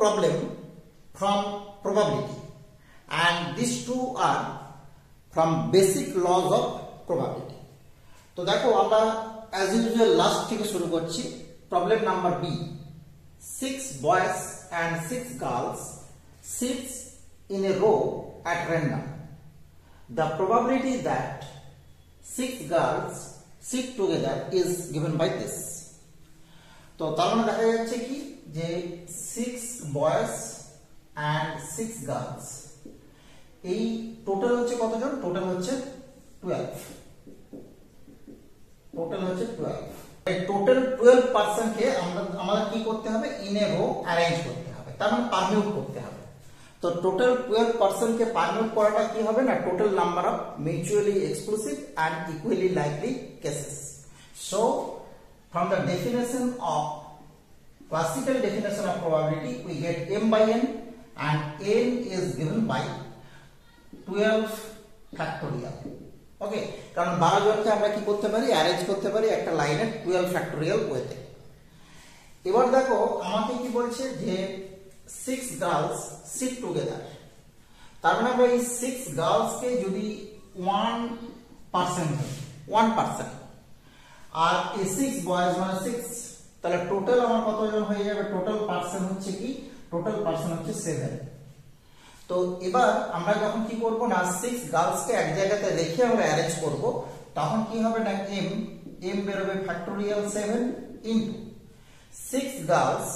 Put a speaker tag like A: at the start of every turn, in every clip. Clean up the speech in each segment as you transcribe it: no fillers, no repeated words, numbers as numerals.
A: problem from probability, and these two are from basic laws of probability. তো দেখো আমরা as usual last থেকে শুরু করছি। Problem number B, 6 boys and 6 girls sits in a row at random. The probability that 6 girls sit together is given by this. তো তার মানে দেখা যাচ্ছে কি যে 6 boys and 6 girls, এই টোটাল হচ্ছে কতজন? টোটাল হচ্ছে 12। টোটাল হচ্ছে 12। এই টোটাল 12 পারসন কে আমাদের কি করতে হবে? ইন এ রো অ্যারেঞ্জ করতে হবে, তার মানে পারমিউট করতে হবে। তো টোটাল 12 পারসন কে পারমিউট করাটা কি হবে না? Total number of mutually exclusive and equally likely cases. So from the definition of classical definition of probability, we get m by n, and n is given by 12 factorial. ওকে, কারণ 12 জনকে আমরা কি করতে পারি? অ্যারেঞ্জ করতে পারি একটা লাইনে 12 ফ্যাক্টোরিয়াল ওয়েতে। এবার দেখো আমাকে কি বলছে যে 6 গার্লস সিট টুগেদার, তার মানে আমরা এই 6 গার্লস কে যদি 1% আর এই 6 বয়েজ মানে 6, তাহলে টোটাল আমার কতজন হয়ে যাবে? টোটাল পার্সন হচ্ছে কি? টোটাল পার্সন হচ্ছে 7। তো এবার আমরা যখন কি করব না 6 গার্লস কে এক জায়গাতে রেখে আমরা অ্যারেঞ্জ করব, তখন কি হবে না m বেরোবে ফ্যাক্টোরিয়াল 7 ইনটু 6 গার্লস,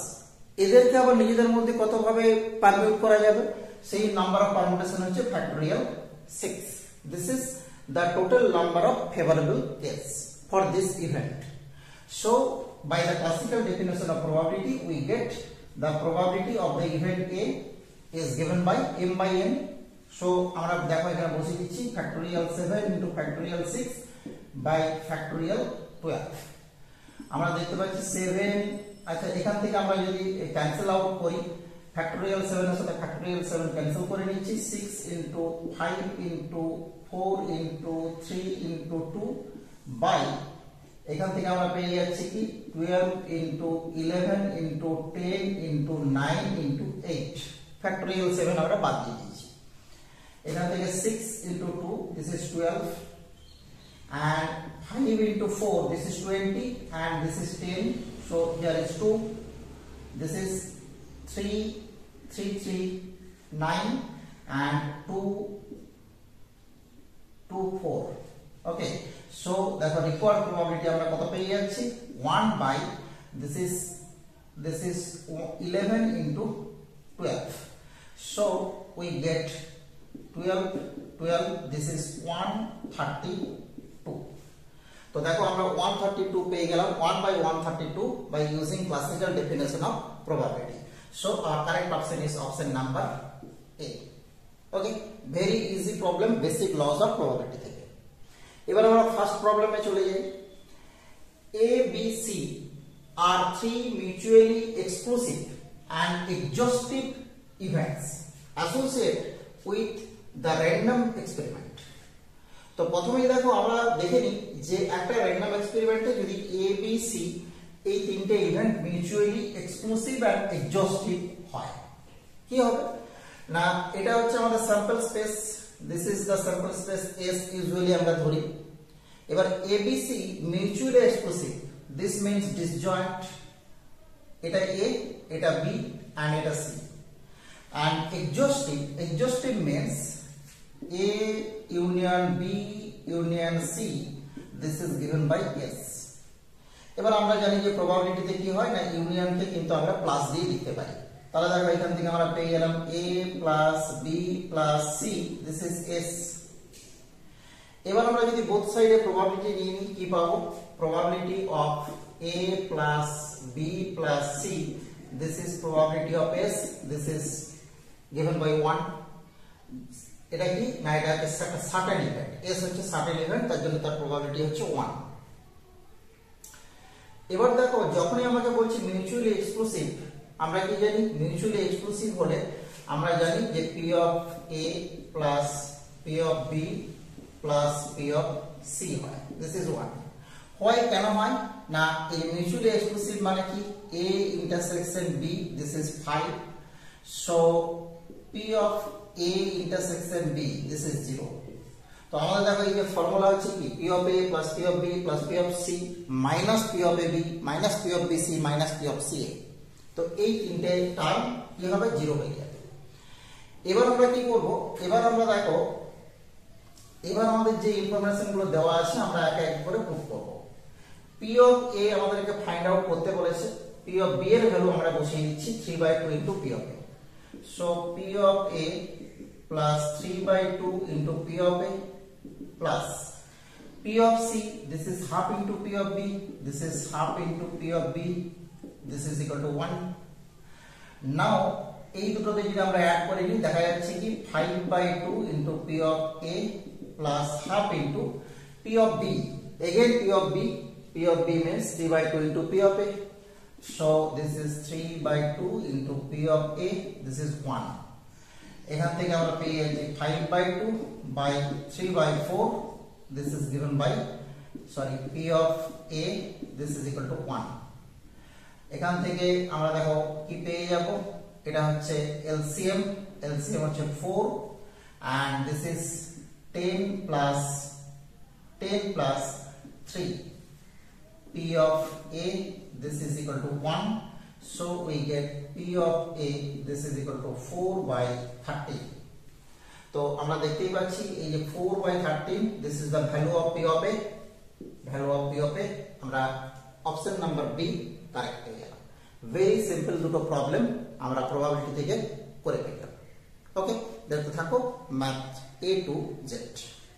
A: এদেরকে আবার নিজেদের মধ্যে কত ভাবে পারমিউট করা যাবে? সেই নাম্বার অফ পারমিউটেশন হচ্ছে factorial 6। This is the total number of favorable case for this event. So by the classical definition of probability, we get the probability of the event A is given by m by n. So আমরা দেখো এখানে বসিয়ে দিচ্ছি factorial 7 into factorial 6 by factorial 12। আমরা দেখতে পাচ্ছি 7, আচ্ছা এখান থেকে আমরা যদি ক্যান্সেল আউট করি, factorial 7 এর সাথে factorial 7 ক্যান্সেল করে নিচ্ছি, 6 into 5 into 4 into 3 into 2 by এখান থেকে আমরা পেয়ে যাচ্ছি কি 12 into 11 into 10 into 9 into 8। Factorial 7 আমরা বাদ দিয়ে দিয়েছি। এখান থেকে 6 into 2, this is 12, and 5 into 4, this is 20, and this is 10, so here is 2, this is 3, 3, 3, 9, and 2, 2, 4. Okay, so the required probability আমরা কত পেয়ে যাচ্ছি? 1 by this is 11 into 12, so we get 12, this is 132। তো দেখো আমরা 132 পেয়ে গেলাম, 1 by 132 by using classical definition of probability. So our correct option is option number A. Okay, very easy problem, basic laws of probability থেকে। এবার আমরা first প্রবলেমে চলে যাই। A, B, C are 3 mutually exclusive and exhaustive events associated with the random experiment. তো প্রথমেই দেখো আমরা দেখে নিই যে একটা র্যান্ডম এক্সপেরিমেন্টে যদি A, B, C এই তিনটে ইভেন্ট মিউচুয়ালি এক্সক্লুসিভ এন্ড এক্সহস্টিভ হয়, কি হবে না? এটা হচ্ছে আমাদের sample space, this is the sample space S usually আমরা ধরি। এবার ABC mutually exclusive, this means disjoint, এটা A, এটা B and এটা C, and exhaustive means A union B union C, this is given by S। এবার আমরা জানি যে প্রবাবিলিটিতে কি হয় না ইউনিয়নকে কিন্তু আমরা প্লাস দিয়ে লিখতে পারি, তাহলে দেখো এখান থেকে আমরা পেয়ে গেলাম A plus B plus C, this is S। এবার আমরা যদি বোথ সাইডে প্রবাবিলিটি নিয়ে নিই কি পাবো? Probability of A plus B plus C, this is probability of S, this is given by 1। এটা কি না এটা একটা সার্টেন ইভেন্ট, S হচ্ছে সার্টেন ইভেন্ট, তার জন্য তার প্রবাবিলিটি হচ্ছে 1। এবার দেখো যখনই আমাকে বলছি মিউচুয়ালি এক্সক্লুসিভ, আমরা কি জানি মিউচুয়ালি এক্সক্লুসিভ হলে আমরা জানি যে P of A plus P of B plus P of C হয়, this is 1। হয় কেন হয় না এই মিউচুয়ালি এক্সক্লুসিভ মানে কি A intersection B, this is 5, So P of A intersection B, this is 0. তো আমাদের দেখো এই যে ফর্মুলা হচ্ছে কি P of A plus P of B plus P of C minus P of AB minus P of BC minus P of CA. তো এই তিনটে টার্ম কি হবে 0 হয়ে যাবে। এবার আমরা কি করব, এবার আমরা দেখো এবার আমাদের যে ইনফরমেশন গুলো দেওয়া আছে আমরা এক এক করে পুট করব। P of A আমাদেরকে ফাইন্ড আউট করতে বলেছে, P of B এর ভ্যালু আমরা বসিয়ে দিচ্ছি 3/2 into P of A. So P of A plus 3/2 into P of A plus P of C, this is half into P of B, this is half into P of B, this is equal to 1. Now এই দুটোতে যদি আমরা add করে নিই দেখা যাচ্ছে কি 5/2 into P of A plus half into P of B, again P of B, P of B means 3/2 into P of A. So this is 3/2 into P of A, this is 1. এখান থেকে আমরা পেয়ে যাচ্ছি 5/2 by 3/4, this is given by P of A, this is equal to 1. এখান থেকে আমরা দেখো কি পেয়ে যাব, এটা হচ্ছে LCM হচ্ছে 4 and this is 10 plus 3. P of A, this is equal to 1. So we get P of A, this is equal to 4/13. তো আমরা দেখতেই পাচ্ছি এই যে 4/13, this is the value of P of A. আমরা অপশন নাম্বার বি কারেক্ট পেয়ে গেলাম। Very simple দুটো প্রবলেম আমরা প্রবাবিলিটি থেকে করে পেলাম। ওকে, দেখতে থাকো ম্যাথ A to Z।